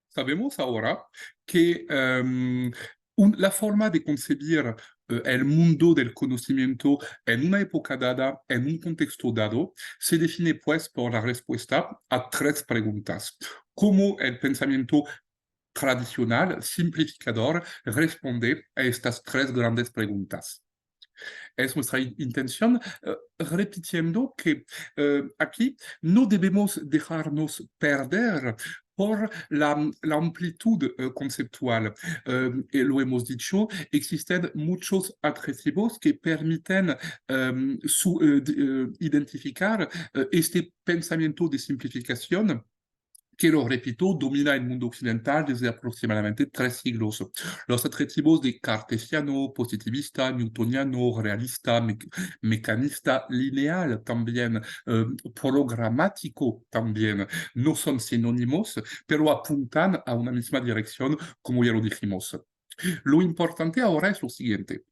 Sabemos ahora que la forma de concebir el mundo del conocimiento en una época dada, en un contexto dado, se define pues por la respuesta a tres preguntas. ¿Cómo el pensamiento tradicional, simplificador, responde a estas tres grandes preguntas? Es nuestra intención, repitiendo que aquí no debemos dejarnos perder por la amplitud conceptual. Lo hemos dicho, existen muchos adjetivos que permiten identificar este pensamiento de simplificación que, lo repito, domina el mundo occidental desde aproximadamente 3 siglos. Los adjetivos de cartesiano, positivista, newtoniano, realista, mecanista, lineal también, programático también, no son sinónimos, pero apuntan a una misma dirección, como ya lo dijimos. Lo importante ahora es lo siguiente.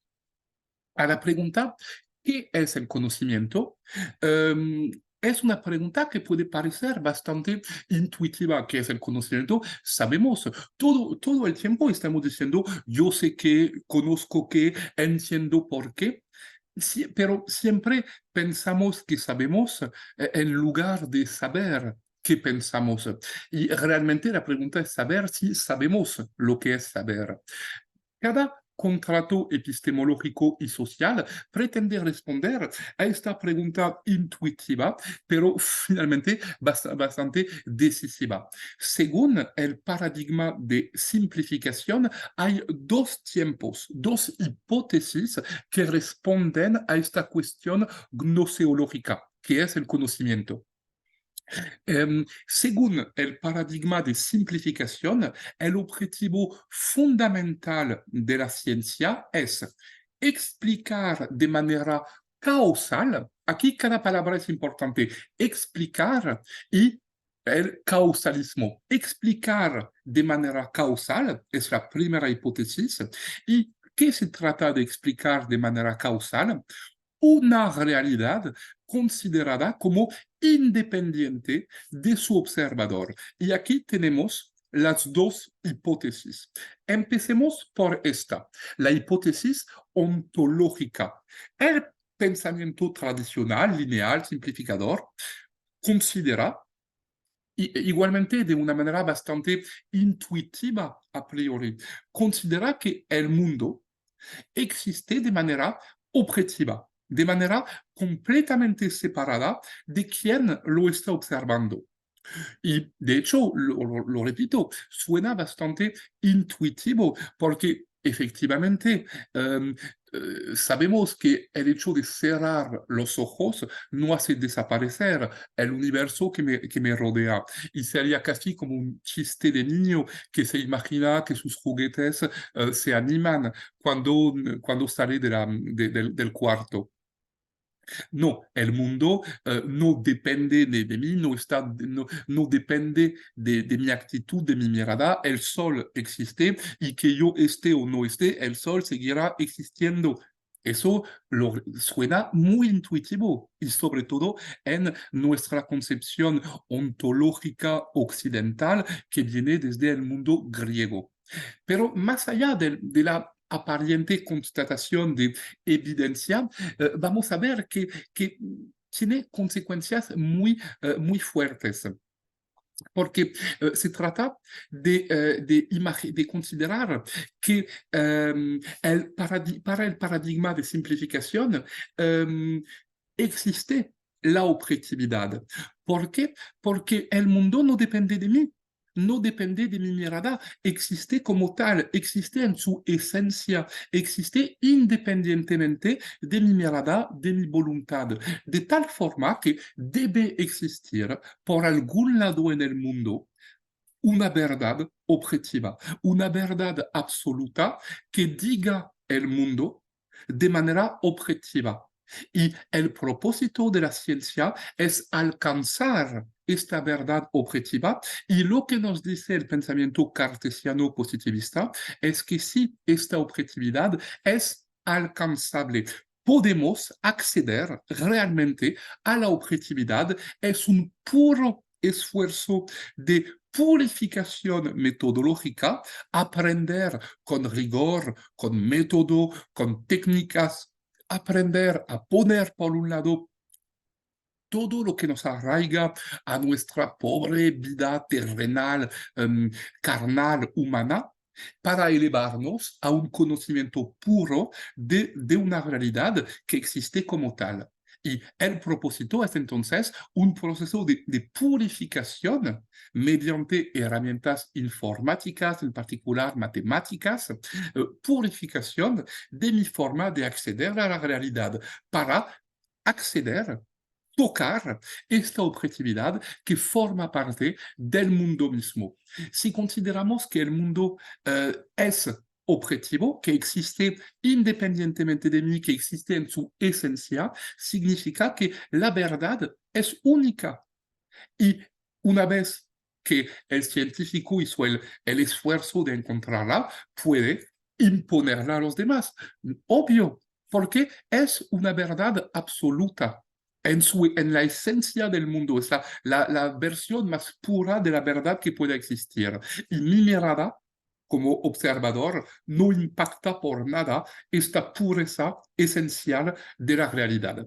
A la pregunta, ¿qué es el conocimiento? Es una pregunta que puede parecer bastante intuitiva. ¿Qué es el conocimiento? Sabemos, todo el tiempo estamos diciendo, yo sé que, conozco que, entiendo por qué. Sí, pero siempre pensamos que sabemos en lugar de saber qué pensamos. Y realmente la pregunta es saber si sabemos lo que es saber. Cada contrato epistemológico y social pretende responder a esta pregunta intuitiva, pero finalmente bastante decisiva. Según el paradigma de simplificación, hay dos tiempos, dos hipótesis que responden a esta cuestión gnoseológica, que es el conocimiento. Según el paradigma de simplificación, el objetivo fundamental de la ciencia es explicar de manera causal, aquí cada palabra es importante, explicar y el causalismo. Explicar de manera causal es la primera hipótesis. ¿Y qué se trata de explicar de manera causal? Una realidad considerada como independiente de su observador. Y aquí tenemos las dos hipótesis. Empecemos por esta, la hipótesis ontológica. El pensamiento tradicional, lineal, simplificador, considera, igualmente de una manera bastante intuitiva a priori, considera que el mundo existe de manera objetiva, de manera completamente separada de quien lo está observando. Y de hecho, lo repito, suena bastante intuitivo porque efectivamente sabemos que el hecho de cerrar los ojos no hace desaparecer el universo que me rodea. Y sería casi como un chiste de niño que se imagina que sus juguetes se animan cuando sale del cuarto. No, el mundo no depende de mí, no depende de mi actitud, de mi mirada. El sol existe y que yo esté o no esté, el sol seguirá existiendo. Eso suena muy intuitivo y sobre todo en nuestra concepción ontológica occidental que viene desde el mundo griego. Pero más allá de la aparente constatación de evidencia, vamos a ver que tiene consecuencias muy fuertes. Porque se trata de considerar que para el paradigma de simplificación existe la objetividad. ¿Por qué? Porque el mundo no depende de mí, no depende de mi mirada, existe como tal, existe en su esencia, existe independientemente de mi mirada, de mi voluntad, de tal forma que debe existir por algún lado en el mundo una verdad objetiva, una verdad absoluta que diga el mundo de manera objetiva. Y el propósito de la ciencia es alcanzar esta verdad objetiva y lo que nos dice el pensamiento cartesiano positivista es que si esta objetividad es alcanzable, podemos acceder realmente a la objetividad, es un puro esfuerzo de purificación metodológica, aprender con rigor, con método, con técnicas, aprender a poner por un lado todo lo que nos arraiga a nuestra pobre vida terrenal, carnal, humana, para elevarnos a un conocimiento puro de una realidad que existe como tal. Y el propósito es entonces un proceso de purificación mediante herramientas informáticas, en particular matemáticas, purificación de mi forma de acceder a la realidad para acceder tocar esta objetividad que forma parte del mundo mismo. Si consideramos que el mundo es objetivo, que existe independientemente de mí, que existe en su esencia, significa que la verdad es única. Y una vez que el científico hizo el esfuerzo de encontrarla, puede imponerla a los demás. Obvio, porque es una verdad absoluta en la esencia del mundo, es la versión más pura de la verdad que puede existir. Y mi mirada como observador no impacta por nada esta pureza esencial de la realidad.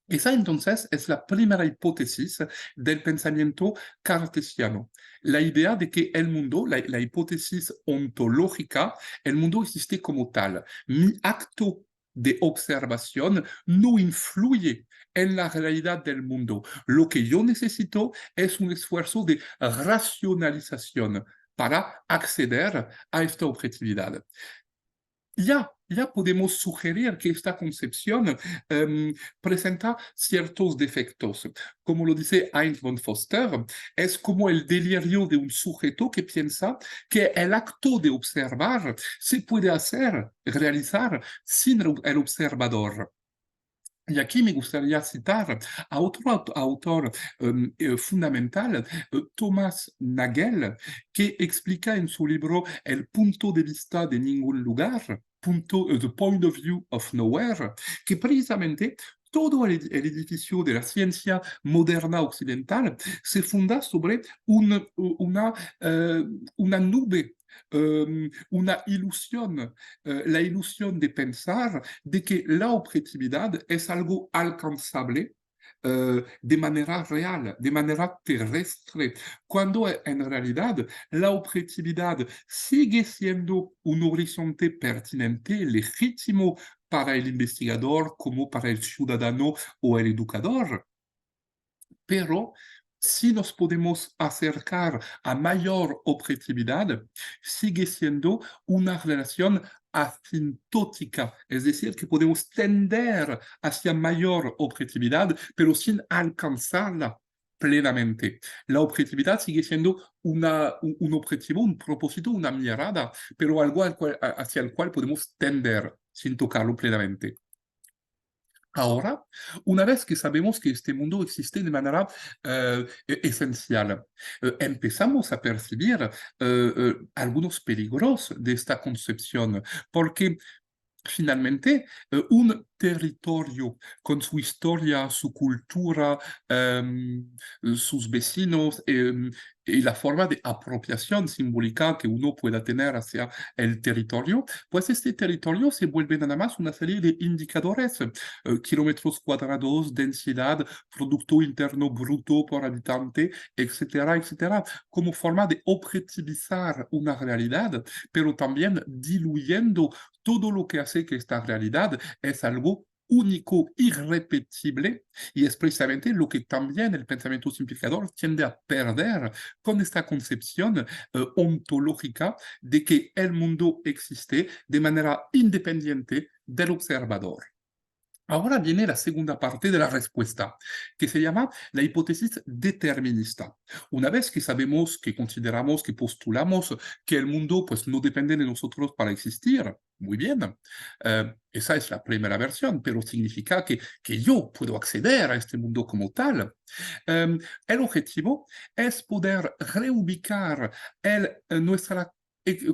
Esa entonces es la primera hipótesis del pensamiento cartesiano, la idea de que el mundo, la hipótesis ontológica, el mundo existe como tal. Mi acto de observación no influye en la realidad del mundo. Lo que yo necesito es un esfuerzo de racionalización para acceder a esta objetividad. Ya podemos sugerir que esta concepción presenta ciertos defectos. Como lo dice Heinz von Foster, es como el delirio de un sujeto que piensa que el acto de observar se puede realizar sin el observador. Y aquí me gustaría citar a otro autor fundamental, Thomas Nagel, que explica en su libro El punto de vista de ningún lugar, The Point of View of Nowhere, que precisamente todo el edificio de la ciencia moderna occidental se funda sobre una nube, una ilusión, la ilusión de pensar de que la objetividad es algo alcanzable de manera real, de manera terrestre, cuando en realidad la objetividad sigue siendo un horizonte pertinente, legítimo para el investigador como para el ciudadano o el educador. Pero si nos podemos acercar a mayor objetividad, sigue siendo una relación asintótica, es decir, que podemos tender hacia mayor objetividad, pero sin alcanzarla plenamente. La objetividad sigue siendo un objetivo, un propósito, una mirada, pero algo hacia el cual podemos tender sin tocarlo plenamente. Ahora, una vez que sabemos que este mundo existe de manera esencial, empezamos a percibir algunos peligros de esta concepción, porque finalmente, un territorio con su historia, su cultura, sus vecinos, y la forma de apropiación simbólica que uno pueda tener hacia el territorio, pues este territorio se vuelve nada más una serie de indicadores, kilómetros cuadrados, densidad, producto interno bruto por habitante, etcétera, etcétera, como forma de objetivizar una realidad, pero también diluyendo todo lo que hace que esta realidad es algo único, irrepetible, y es precisamente lo que también el pensamiento simplificador tiende a perder con esta concepción ontológica de que el mundo existe de manera independiente del observador. Ahora viene la segunda parte de la respuesta, que se llama la hipótesis determinista. Una vez que sabemos, que consideramos, que postulamos que el mundo pues, no depende de nosotros para existir, muy bien, esa es la primera versión, pero significa que yo puedo acceder a este mundo como tal. El objetivo es poder reubicar nuestra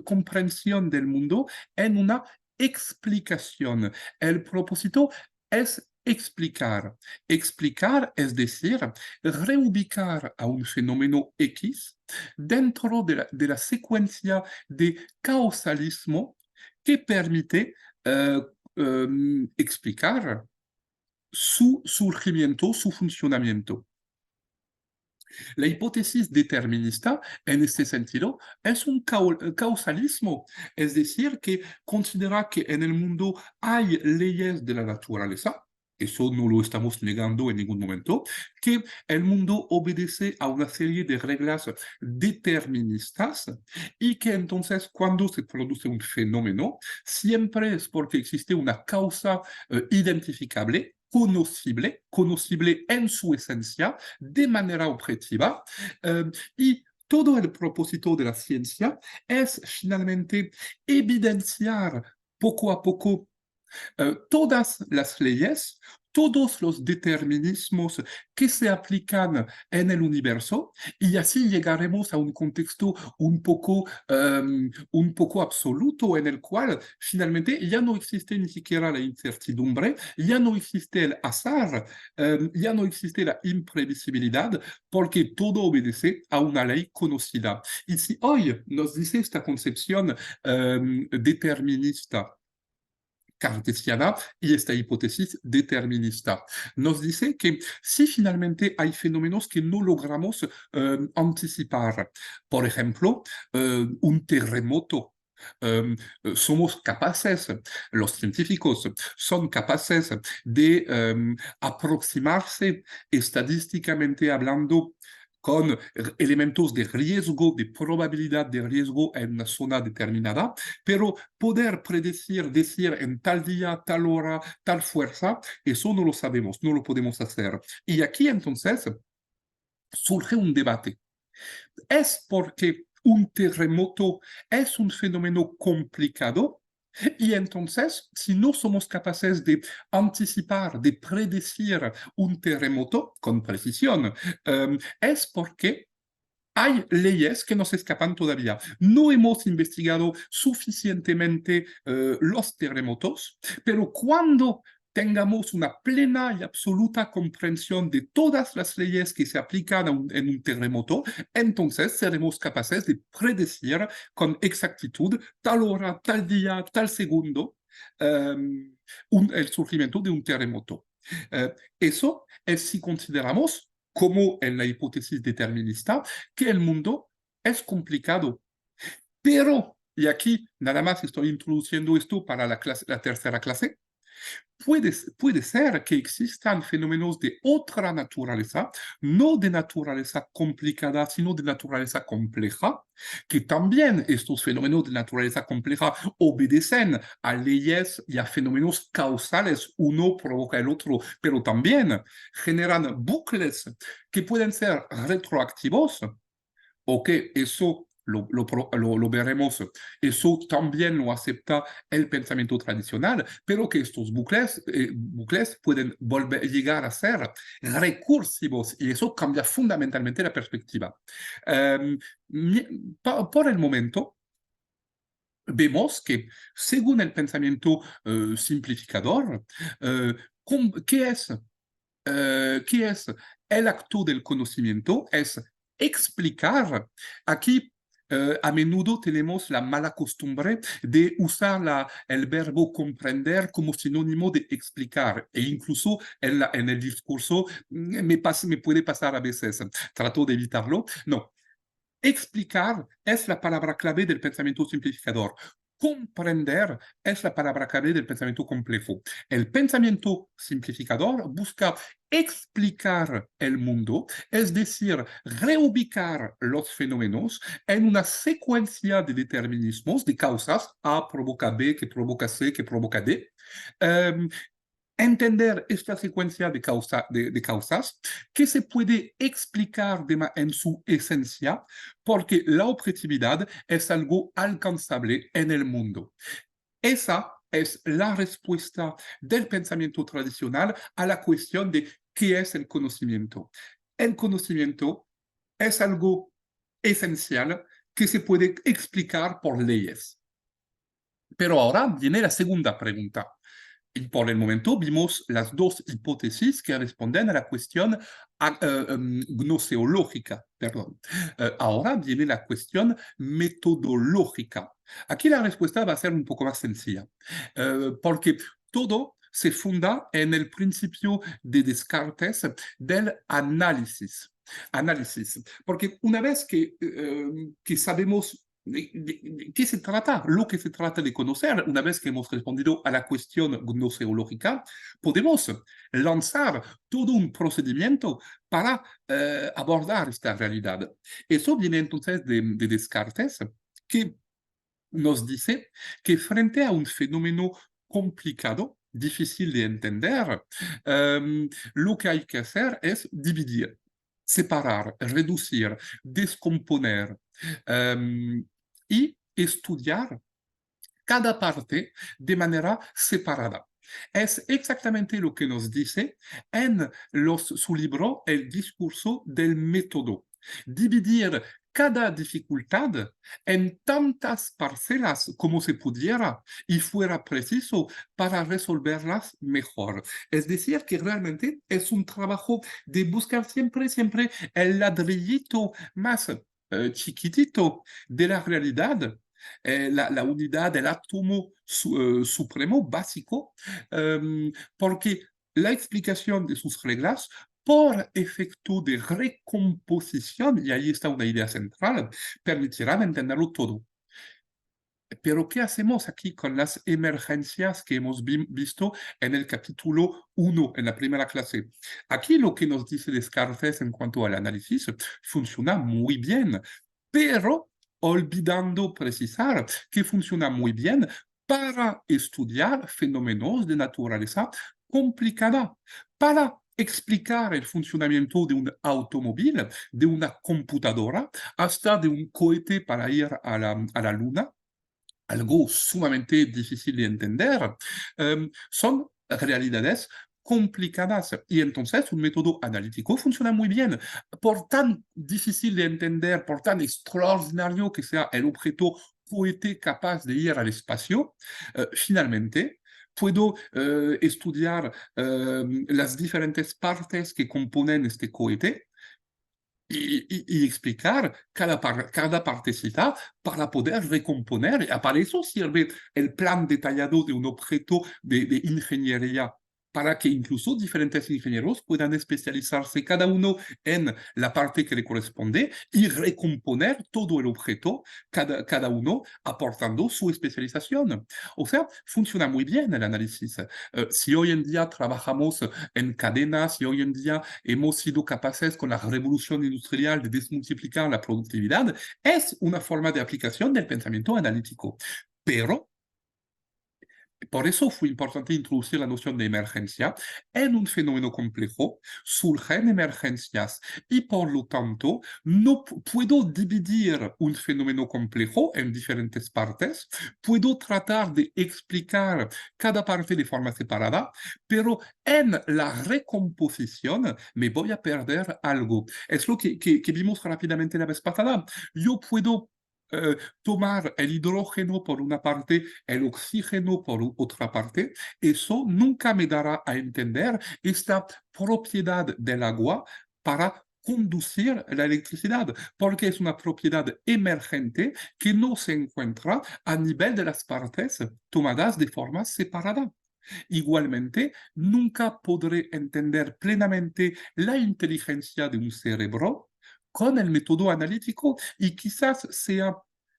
comprensión del mundo en una explicación. El propósito es explicar. Explicar es decir, reubicar a un fenómeno X dentro de la secuencia de causalismo que permite explicar su surgimiento, su funcionamiento. La hipótesis determinista, en este sentido, es un causalismo, es decir, que considera que en el mundo hay leyes de la naturaleza, eso no lo estamos negando en ningún momento, que el mundo obedece a una serie de reglas deterministas y que entonces cuando se produce un fenómeno, siempre es porque existe una causa identificable, conocible en su esencia, de manera objetiva, y todo el propósito de la ciencia es finalmente evidenciar poco a poco todas las leyes, todos los determinismos que se aplican en el universo y así llegaremos a un contexto un poco absoluto en el cual finalmente ya no existe ni siquiera la incertidumbre, ya no existe el azar, ya no existe la imprevisibilidad porque todo obedece a una ley conocida. Y si hoy nos dice esta concepción determinista cartesiana y esta hipótesis determinista. Nos dice que si finalmente hay fenómenos que no logramos anticipar, por ejemplo, un terremoto, somos capaces, los científicos son capaces de aproximarse estadísticamente hablando con elementos de riesgo, de probabilidad de riesgo en una zona determinada, pero poder predecir, decir en tal día, tal hora, tal fuerza, eso no lo sabemos, no lo podemos hacer. Y aquí entonces surge un debate. ¿Es porque un terremoto es un fenómeno complicado? Y entonces, si no somos capaces de anticipar, de predecir un terremoto con precisión, es porque hay leyes que nos escapan todavía. No hemos investigado suficientemente los terremotos, pero cuando tengamos una plena y absoluta comprensión de todas las leyes que se aplican en un terremoto, entonces seremos capaces de predecir con exactitud tal hora, tal día, tal segundo el surgimiento de un terremoto. Eso es si consideramos, como en la hipótesis determinista, que el mundo es complicado. Pero, y aquí nada más estoy introduciendo esto para la tercera clase, puede ser que existan fenómenos de otra naturaleza, no de naturaleza complicada, sino de naturaleza compleja, que también estos fenómenos de naturaleza compleja obedecen a leyes y a fenómenos causales, uno provoca el otro, pero también generan bucles que pueden ser retroactivos, o que eso lo veremos, eso también lo acepta el pensamiento tradicional, pero que estos bucles pueden llegar a ser recursivos y eso cambia fundamentalmente la perspectiva. Por el momento, vemos que según el pensamiento simplificador, ¿qué es ¿qué es el acto del conocimiento? Es explicar. Aquí a menudo tenemos la mala costumbre de usar el verbo comprender como sinónimo de explicar e incluso en el discurso me puede pasar a veces. Trato de evitarlo. No, explicar es la palabra clave del pensamiento simplificador. Comprender es la palabra clave del pensamiento complejo. El pensamiento simplificador busca explicar el mundo, es decir, reubicar los fenómenos en una secuencia de determinismos, de causas, A provoca B, que provoca C, que provoca D, um, entender esta secuencia de causas que se puede explicar en su esencia porque la objetividad es algo alcanzable en el mundo. Esa es la respuesta del pensamiento tradicional a la cuestión de qué es el conocimiento. El conocimiento es algo esencial que se puede explicar por leyes. Pero ahora viene la segunda pregunta. Y por el momento vimos las dos hipótesis que responden a la cuestión gnoseológica, perdón. Ahora viene la cuestión metodológica. Aquí la respuesta va a ser un poco más sencilla, porque todo se funda en el principio de Descartes del análisis. Análisis, porque una vez que sabemos de qué se trata, lo que se trata de conocer, una vez que hemos respondido a la cuestión gnoseológica, podemos lanzar todo un procedimiento para abordar esta realidad. Eso viene entonces de Descartes, que nos dice que frente a un fenómeno complicado, difícil de entender, lo que hay que hacer es dividir, separar, reducir, descomponer y estudiar cada parte de manera separada. Es exactamente lo que nos dice en su libro El discurso del método. Dividir cada dificultad en tantas parcelas como se pudiera y fuera preciso para resolverlas mejor. Es decir, que realmente es un trabajo de buscar siempre el ladrillito más chiquitito de la realidad, la unidad, el átomo supremo, básico, porque la explicación de sus reglas por efecto de recomposición, y ahí está una idea central, permitirán entenderlo todo. Pero, ¿qué hacemos aquí con las emergencias que hemos visto en el capítulo 1, en la primera clase? Aquí lo que nos dice Descartes en cuanto al análisis funciona muy bien, pero olvidando precisar que funciona muy bien para estudiar fenómenos de naturaleza complicada, para explicar el funcionamiento de un automóvil, de una computadora, hasta de un cohete para ir a la luna, algo sumamente difícil de entender. Son realidades complicadas y entonces un método analítico funciona muy bien. Por tan difícil de entender, por tan extraordinario que sea el objeto cohete capaz de ir al espacio, finalmente puedo estudiar las diferentes partes que componen este cohete y explicar cada partecita para poder recomponer. Para eso sirve el plan detallado de un objeto de ingeniería, para que incluso diferentes ingenieros puedan especializarse cada uno en la parte que le corresponde y recomponer todo el objeto, cada uno aportando su especialización. O sea, funciona muy bien el análisis. Si hoy en día trabajamos en cadenas y hoy en día hemos sido capaces con la revolución industrial de desmultiplicar la productividad, es una forma de aplicación del pensamiento analítico. Pero por eso fue importante introducir la noción de emergencia. En un fenómeno complejo surgen emergencias y por lo tanto no puedo dividir un fenómeno complejo en diferentes partes, puedo tratar de explicar cada parte de forma separada, pero en la recomposición me voy a perder algo. Es lo que vimos rápidamente la vez pasada. Yo puedo tomar el hidrógeno por una parte, el oxígeno por otra parte, eso nunca me dará a entender esta propiedad del agua para conducir la electricidad, porque es una propiedad emergente que no se encuentra a nivel de las partes tomadas de forma separada. Igualmente, nunca podré entender plenamente la inteligencia de un cerebro con el método analítico y quizás sea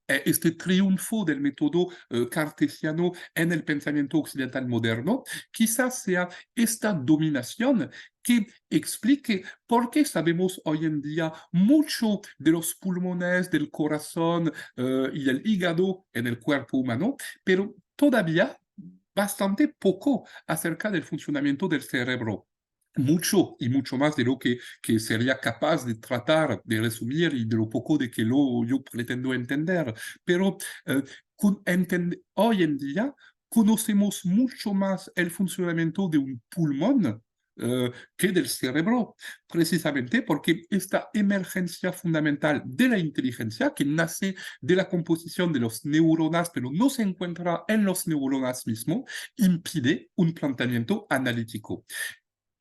este triunfo del método cartesiano en el pensamiento occidental moderno, quizás sea esta dominación que explique por qué sabemos hoy en día mucho de los pulmones, del corazón y del hígado en el cuerpo humano, pero todavía bastante poco acerca del funcionamiento del cerebro. Mucho y mucho más de lo que sería capaz de tratar de resumir y de lo poco de que yo pretendo entender. Pero hoy en día conocemos mucho más el funcionamiento de un pulmón que del cerebro, precisamente porque esta emergencia fundamental de la inteligencia, que nace de la composición de los neuronas, pero no se encuentra en los neuronas mismos, impide un planteamiento analítico.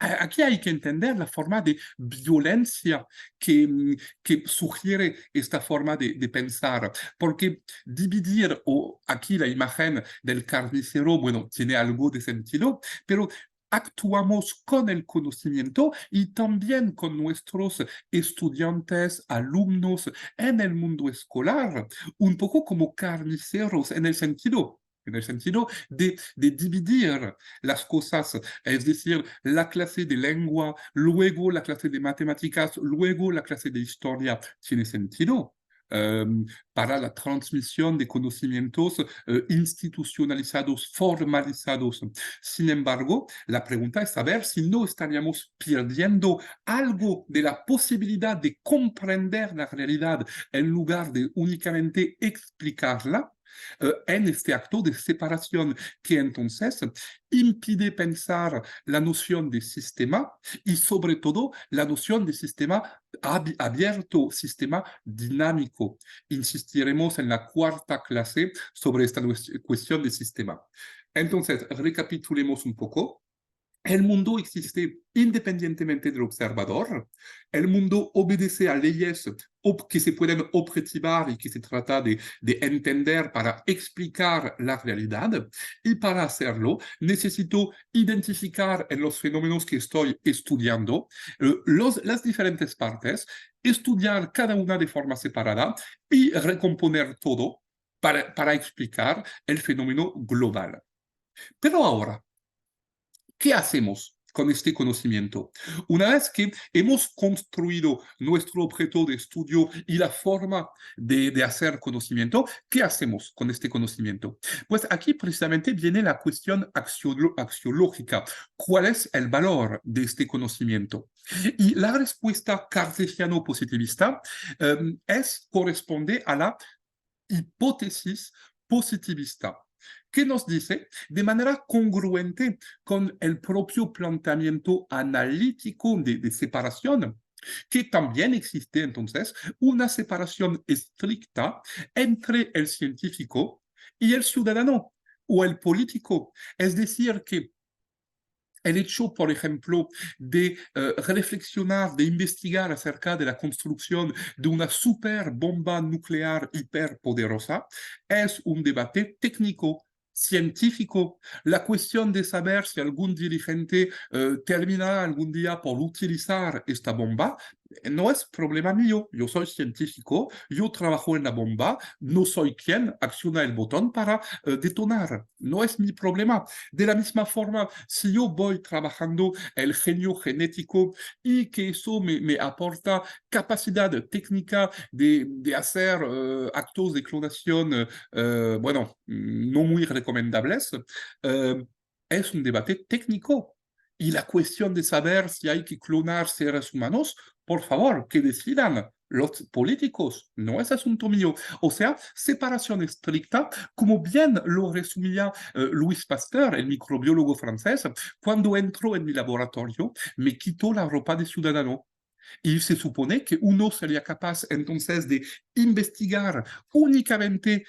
Aquí hay que entender la forma de violencia que sugiere esta forma de pensar, porque dividir, o aquí la imagen del carnicero, bueno, tiene algo de sentido, pero actuamos con el conocimiento y también con nuestros estudiantes, alumnos en el mundo escolar, un poco como carniceros en el sentido de dividir las cosas, es decir, la clase de lengua, luego la clase de matemáticas, luego la clase de historia, tiene sentido. Para la transmisión de conocimientos institucionalizados, formalizados. Sin embargo, la pregunta es saber si no estaríamos perdiendo algo de la posibilidad de comprender la realidad en lugar de únicamente explicarla en este acto de separación que entonces impide pensar la noción de sistema y sobre todo la noción de sistema abierto, sistema dinámico. Insistiremos en la cuarta clase sobre esta cuestión de sistema. Entonces, recapitulemos un poco. El mundo existe independientemente del observador. El mundo obedece a leyes que se pueden objetivar y que se trata de entender para explicar la realidad. Y para hacerlo, necesito identificar en los fenómenos que estoy estudiando las diferentes partes, estudiar cada una de forma separada y recomponer todo para explicar el fenómeno global. Pero ahora, ¿qué hacemos con este conocimiento? Una vez que hemos construido nuestro objeto de estudio y la forma de hacer conocimiento, ¿qué hacemos con este conocimiento? Pues aquí precisamente viene la cuestión axiológica. ¿Cuál es el valor de este conocimiento? Y la respuesta cartesiano-positivista corresponde a la hipótesis positivista, que nos dice de manera congruente con el propio planteamiento analítico de separación, que también existe entonces una separación estricta entre el científico y el ciudadano o el político. Es decir, que el hecho, por ejemplo, de reflexionar, de investigar acerca de la construcción de una super bomba nuclear hiperpoderosa es un debate técnico, científico. La cuestión de saber si algún dirigente terminará algún día por utilizar esta bomba no es problema mío. Yo soy científico, yo trabajo en la bomba, no soy quien acciona el botón para detonar. No es mi problema. De la misma forma, si yo voy trabajando el genio genético y que eso me aporta capacidad técnica de hacer actos de clonación, bueno, no muy recomendables, es un debate técnico. Y la cuestión de saber si hay que clonar seres humanos, por favor, que decidan los políticos, no es asunto mío. O sea, separación estricta, como bien lo resumía Louis Pasteur, el microbiólogo francés, cuando entró en mi laboratorio, me quitó la ropa de ciudadano. Y se supone que uno sería capaz entonces de investigar únicamente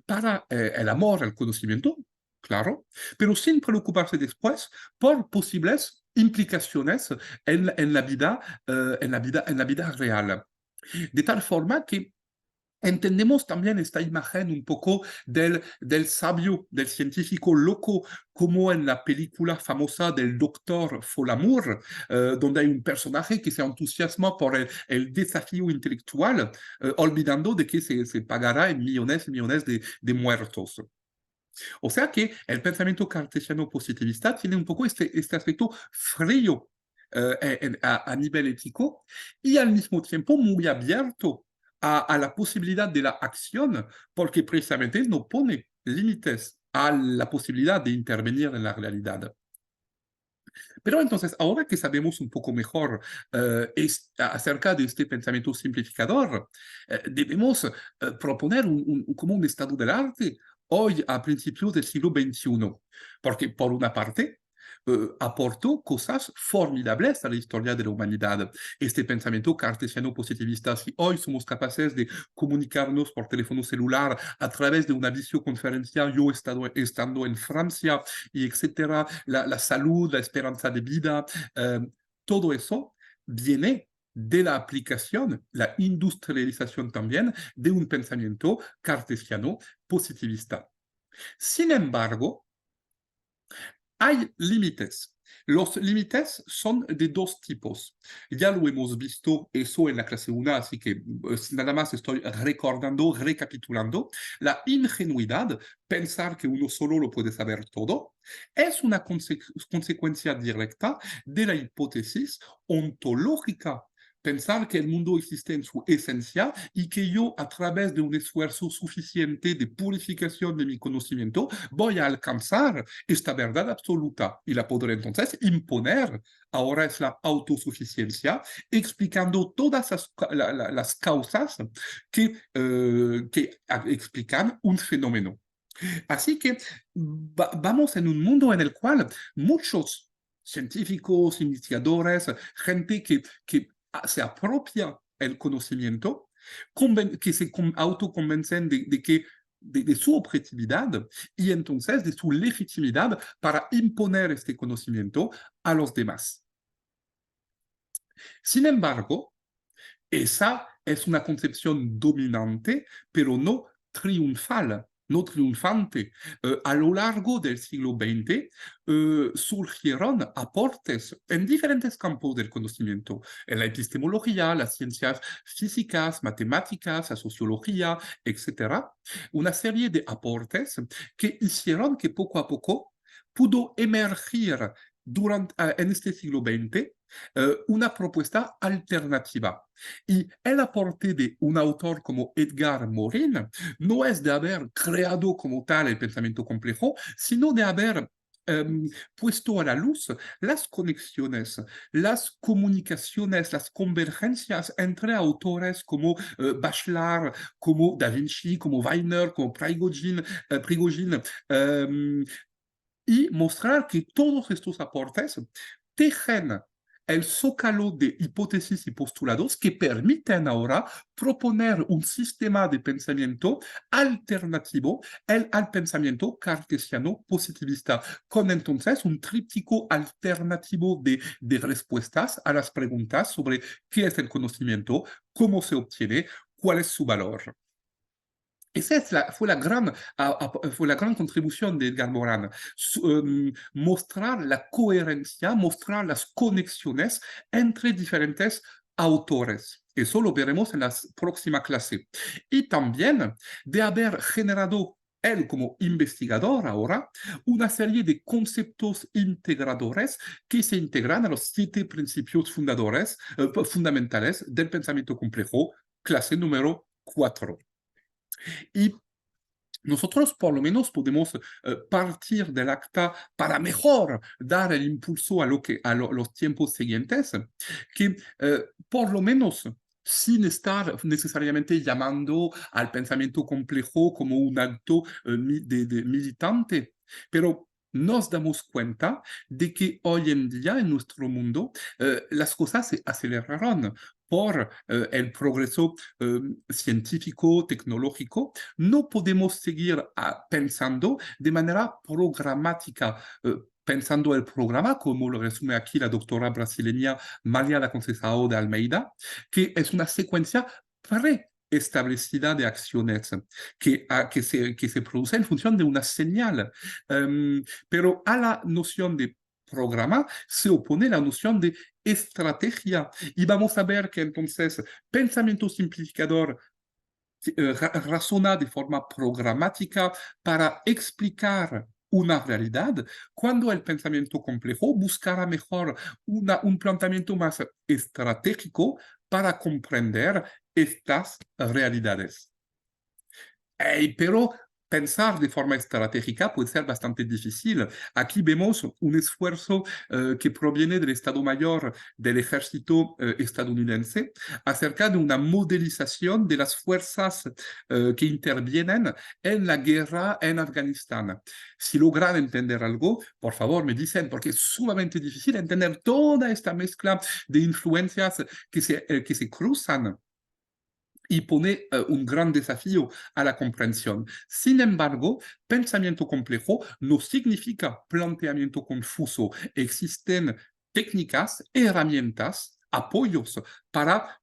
para el amor al conocimiento, claro, pero sin preocuparse después por posibles implicaciones en la vida, en la vida real. De tal forma que entendemos también esta imagen un poco del sabio, del científico loco, como en la película famosa del doctor Folamour, donde hay un personaje que se entusiasma por el desafío intelectual, olvidando de que se pagará en millones y millones de muertos. O sea que el pensamiento cartesiano positivista tiene un poco este aspecto frío a nivel ético y al mismo tiempo muy abierto a la posibilidad de la acción, porque precisamente no pone límites a la posibilidad de intervenir en la realidad. Pero entonces, ahora que sabemos un poco mejor acerca de este pensamiento simplificador, debemos proponer como un estado del arte hoy a principios del siglo XXI. Porque, por una parte, aportó cosas formidables a la historia de la humanidad. Este pensamiento cartesiano positivista, si hoy somos capaces de comunicarnos por teléfono celular a través de una videoconferencia, yo estando en Francia, y etcétera, la salud, la esperanza de vida, todo eso viene de la aplicación, la industrialización también de un pensamiento cartesiano positivista. Sin embargo, hay límites. Los límites son de dos tipos. Ya lo hemos visto eso en la clase 1, así que nada más estoy recordando, recapitulando. La ingenuidad, pensar que uno solo lo puede saber todo, es una consecuencia directa de la hipótesis ontológica. Pensar que el mundo existe en su esencia y que yo, a través de un esfuerzo suficiente de purificación de mi conocimiento, voy a alcanzar esta verdad absoluta y la podré entonces imponer. Ahora es la autosuficiencia, explicando todas las causas que explican un fenómeno. Así que vamos en un mundo en el cual muchos científicos, investigadores, gente que se apropia el conocimiento, que se autoconvencen de que de su objetividad y entonces de su legitimidad para imponer este conocimiento a los demás. Sin embargo, esa es una concepción dominante, pero no triunfal, no triunfante. A lo largo del siglo XX surgieron aportes en diferentes campos del conocimiento, en la epistemología, las ciencias físicas, matemáticas, la sociología, etc. Una serie de aportes que hicieron que poco a poco pudo emergir en este siglo XX una propuesta alternativa. Y el aporte de un autor como Edgar Morin no es de haber creado como tal el pensamiento complejo, sino de haber puesto a la luz las conexiones, las comunicaciones, las convergencias entre autores como Bachelard, como Da Vinci, como Weiner, como Prigogine, y mostrar que todos estos aportes tejen el zócalo de hipótesis y postulados que permiten ahora proponer un sistema de pensamiento alternativo al pensamiento cartesiano positivista, con entonces un tríptico alternativo de respuestas a las preguntas sobre qué es el conocimiento, cómo se obtiene, cuál es su valor. Esa fue la gran contribución de Edgar Morin, mostrar la coherencia, mostrar las conexiones entre diferentes autores. Eso lo veremos en la próxima clase. Y también de haber generado él como investigador ahora, una serie de conceptos integradores que se integran a los 7 principios fundamentales del pensamiento complejo, clase número 4. Y nosotros por lo menos podemos partir del acta para mejor dar el impulso los tiempos siguientes, que por lo menos sin estar necesariamente llamando al pensamiento complejo como un acto de militante, pero nos damos cuenta de que hoy en día en nuestro mundo las cosas se aceleraron por el progreso científico, tecnológico. No podemos seguir pensando de manera programática, pensando el programa, como lo resume aquí la doctora brasileña María da Conceição de Almeida, que es una secuencia preestablecida de acciones que se produce en función de una señal. Pero a la noción de programa se opone la noción de estrategia. Y vamos a ver que entonces pensamiento simplificador razona de forma programática para explicar una realidad, cuando el pensamiento complejo buscará mejor un planteamiento más estratégico para comprender estas realidades. Pero pensar de forma estratégica puede ser bastante difícil. Aquí vemos un esfuerzo que proviene del Estado Mayor del Ejército estadounidense acerca de una modelización de las fuerzas que intervienen en la guerra en Afganistán. Si logran entender algo, por favor me dicen, porque es sumamente difícil entender toda esta mezcla de influencias que se cruzan y pone un gran desafío a la comprensión. Sin embargo, pensamiento complejo no significa planteamiento confuso. Existen técnicas, herramientas, apoyos para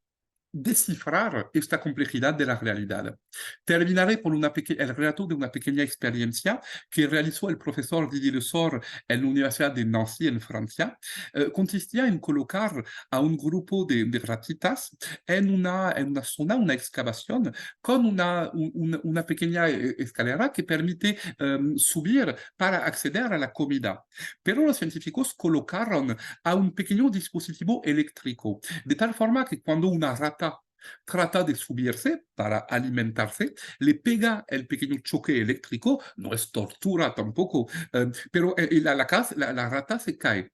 descifrar esta complejidad de la realidad. Terminaré por el relato de una pequeña experiencia que realizó el profesor Didier Lesor en la Universidad de Nancy, en Francia. Consistía en colocar a un grupo de ratitas en una zona, una excavación, con una pequeña escalera que permite subir para acceder a la comida. Pero los científicos colocaron a un pequeño dispositivo eléctrico, de tal forma que cuando una rata trata de subirse para alimentarse, le pega el pequeño choque eléctrico, no es tortura tampoco, pero la rata se cae.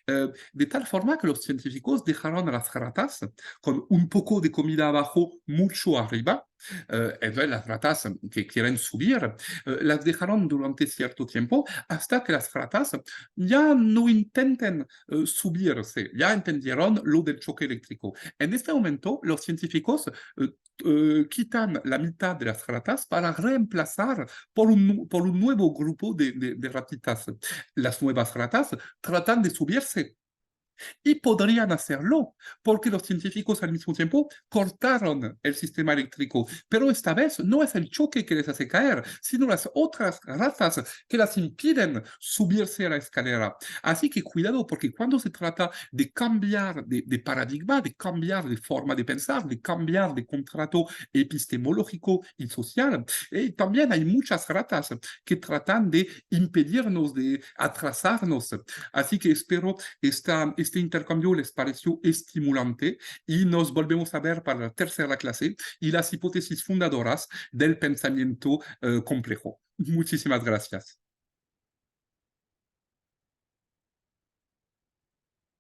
De tal forma que los científicos dejaron a las ratas con un poco de comida abajo, mucho arriba. Entonces las ratas que quieren subir las dejaron durante cierto tiempo hasta que las ratas ya no intenten subirse, ya entendieron lo del choque eléctrico. En este momento los científicos quitan la mitad de las ratas para reemplazar por un nuevo grupo de ratitas. Las nuevas ratas tratan de subirse y podrían hacerlo, porque los científicos al mismo tiempo cortaron el sistema eléctrico. Pero esta vez no es el choque que les hace caer, sino las otras razas que las impiden subirse a la escalera. Así que cuidado, porque cuando se trata de cambiar de paradigma, de cambiar de forma de pensar, de cambiar de contrato epistemológico y social, también hay muchas ratas que tratan de impedirnos, de atrasarnos. Así que espero este intercambio les pareció estimulante y nos volvemos a ver para la tercera clase y las hipótesis fundadoras del pensamiento complejo. Muchísimas gracias.